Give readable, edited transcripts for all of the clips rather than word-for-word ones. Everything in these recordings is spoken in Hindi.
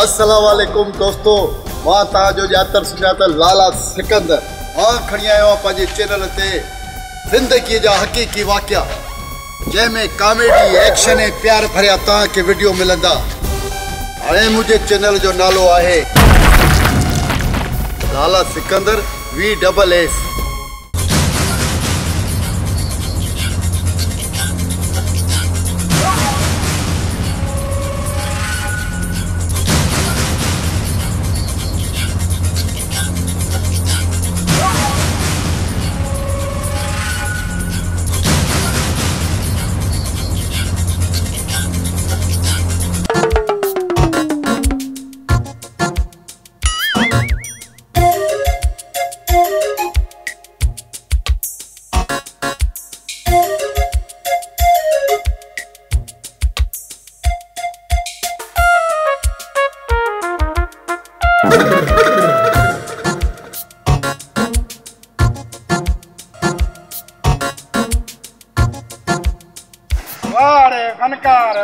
अस्सलाम वालेकुम दोस्तों, मां ताजो जातर सुजातर लाला सिकंदर मां खणी आयो पंहिंजे चैनल ते ज़िंदगी जा हक़ीक़ी वाक़िया जंहिंमें कॉमेडी एक्शन ऐं प्यार भरिया तव्हांखे वीडियो मिलंदा। हाणे मुंहिंजे चैनल जो नालो आहे लाला सिकंदर VSS। फनकार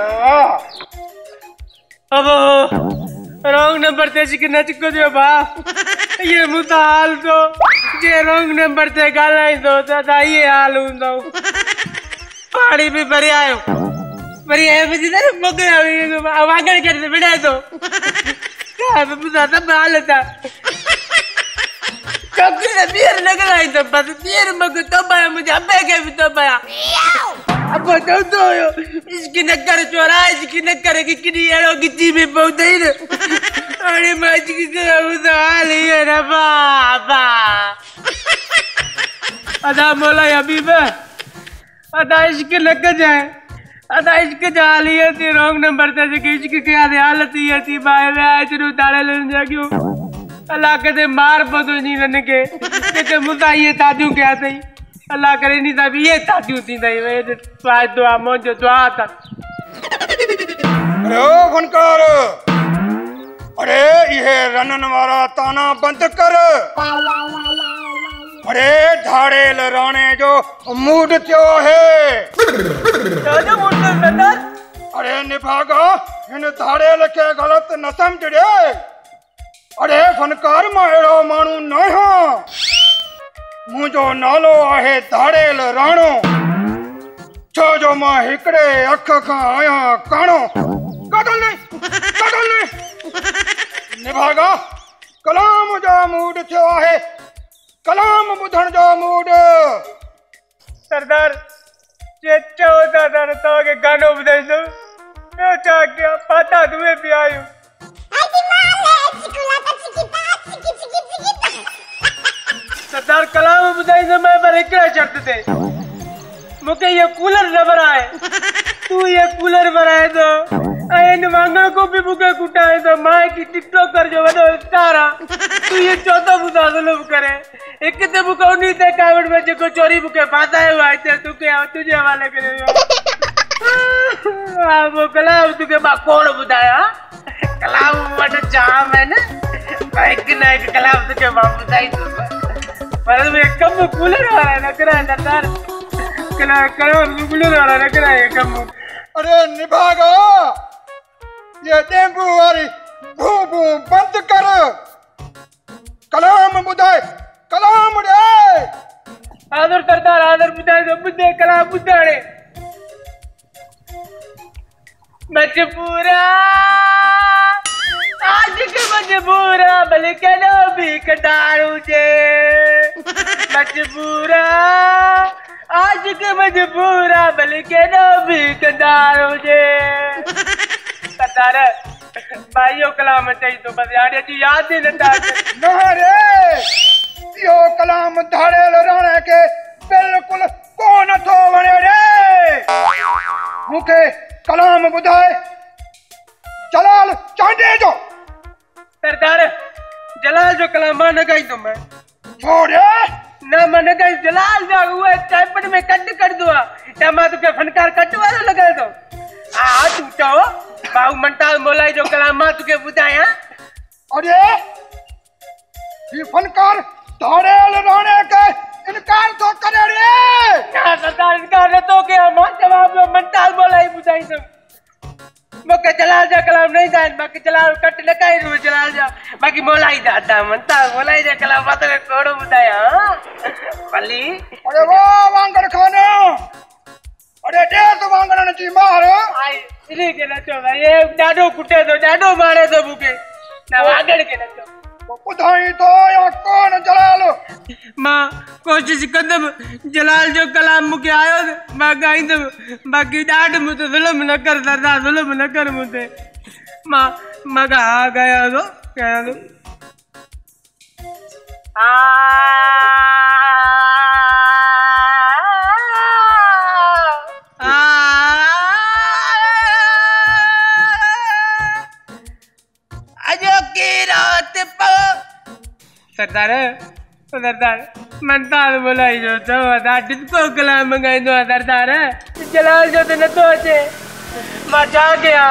अब रॉन्ग नंबर ते शिकना चिको दियो बा ये मुता हाल तो जे रॉन्ग नंबर ते गालाई दो ता ये हाल हुंदो। पानी भी भरी आयो मुझे ना मगे वागड़ कर बिड़ा दो क्या मुता तब हाल था कभी ना बियर लगलाई तो बस बियर मग तो बाया मुझे अबे के भी तो बाया अब तो इसकी नक्कर चोरा इसकी नक्कर की किनी एड़ो गिच्ची में बहुत ही न अरे मच की तो हाल ही है ना बाबा अदा मोला अभी में अदा इसके नक्कर जाए अदा इसके जाली है ती रॉन्ग नंबर ते इसकी क्या हालत ही है ती बाय में आए तेरे उतारे लेने जा क्यों अल्लाह के मार बदो नहीं रन के मुद्दा ये ताजू क्या सही अल्लाह करे नहीं था ये ताजू थी नहीं वे स्वाद दुआ मोजो दुआ था। अरे ओ फनकार अरे ये रनन वाला ताना बंद कर। अरे धाड़ेल राणे जो मूड थियो है जो मूड बदल। अरे निभागा इन धाड़ेल के गलत न समझ रे। अरे फनकार मां एड़ो मानू न हो मुझो नालो आहे धाड़ेल राणो छो जो मां हिकड़े अख खां आया काणो कदल ने निभागा कलाम जो मूड थियो आहे कलाम बुधण जो मूड। सरदार जे चौदा दर तो के गानो बुधाई दो तो चा क्या पता दुए भी आयो सरदार कलाम बुधाई दो मैं पर एक शर्त थे मुके ये कूलर न बनाए तू ये कूलर बनाए तो इन वांगण को भी मुके कुटाए तो मां की टिकटॉक कर जो वडो स्टारा तू ये चौथा बुधा जुल्म करे एक ते मुके उन्हीं ते कावड़ में जो चोरी मुके फासाए हुआ है तू के तुझे हवाले करे वो कलाम तुके बा कौन बुधाया कलाम वड जाम है ना एक कलाम तुके बा बुधाई तो पर में कम कूलर वाला न करा सरदार कलाम कूलर वाला न करा ये कम। अरे निभागा ये डेंगू वाली भू भू बंद कर कलाम बुधाए कलाम रे आदर सरदार आदर बुधाए तो बुधे कलाम बुधाड़े मजबूरा आज के मजबूरा भले कनो भी कटारू जे मजबूरा आज के मजबूरा भले कनो भी कटारू जे सरदार भाइयों कलाम चाहिए तो बस यार ये याद ही न रे यो कलाम धाड़ेल राणे के बिल्कुल कोन थो वणे रे मुखे कलाम बुधाए जलाल चांडे जो सरदार जलाल जो कलाम न गई तो मैं छोड़े ना मन गई जलाल जो हुए टाइपड में कट कर दुआ टमा तो के फनकार कट वाला लगा दो आ टूटो बाऊ मंटाल मोलाई जो कलाम मा तुके बुधाया। अरे ये फनकार धाड़ेल राणे के इनकार तो करे रे ना सरदार इनकार न तो के हम जवाब में मंटाल मोलाई बुधाई सब मुके जलाल जा कलाम नहीं जान बाकी जलाल कट न काई रू जलाल जा बाकी मोलाई दादा मनता मोलाई जा कलाम बात के कोड़ो बुदाया पली अरे वाह वांगड़ खाने अरे दे तो वांगड़ ने जी मार आई इली के न चो भाई ये डाडो कुटे तो डाडो मारे तो बुके ना वांगड़ के न चो बुधाई तो या कौन जलाल मां कोशिश कदम जलाल जो कलाम मुके आयो मां गाई दो बाकी डाड मुते जुल्म न कर दरदा जुल्म न कर मुते मां मगा आ गया तो क्या तो अजो की रात पर सरदार मनता बोलाई जो तो डिस्को कलाम मंगाई दो सरदार जलाल जो तो न तो अचे मां जा गया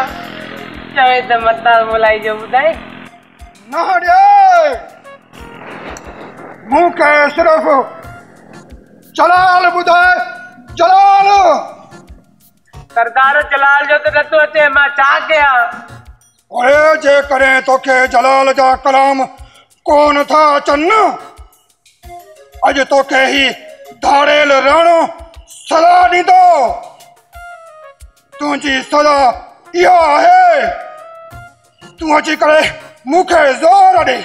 चाहे तो मनता बोलाई जो बुधाई ना रे मुके सिर्फ जलाल बुधाए जलाल सरदार जलाल जो तो न तो अचे मां जा गया अरे जे करे तो के जलाल जा कलाम कौन था चन्न अज तो के ही धाड़ेल राणो सदा दी दो तुझी सदा यह है तू अची करे मुखे जोर दे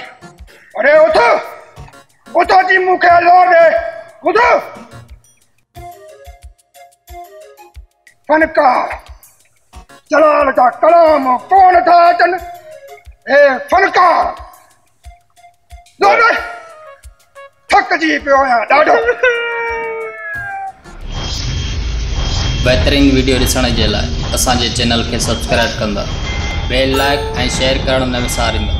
अरे उठ जी मुखे जोर दे उठ फनकार जलाल जा कलाम कौन था चन्न ए फनकार थक जी पियो आहियां ॾाढो बेहतरीन वीडियो ॾिसण जे लाइ असांजे चैनल खे सब्सक्राइब कंदा बेल लाइक ऐं शेयर करणु न विसारींदा।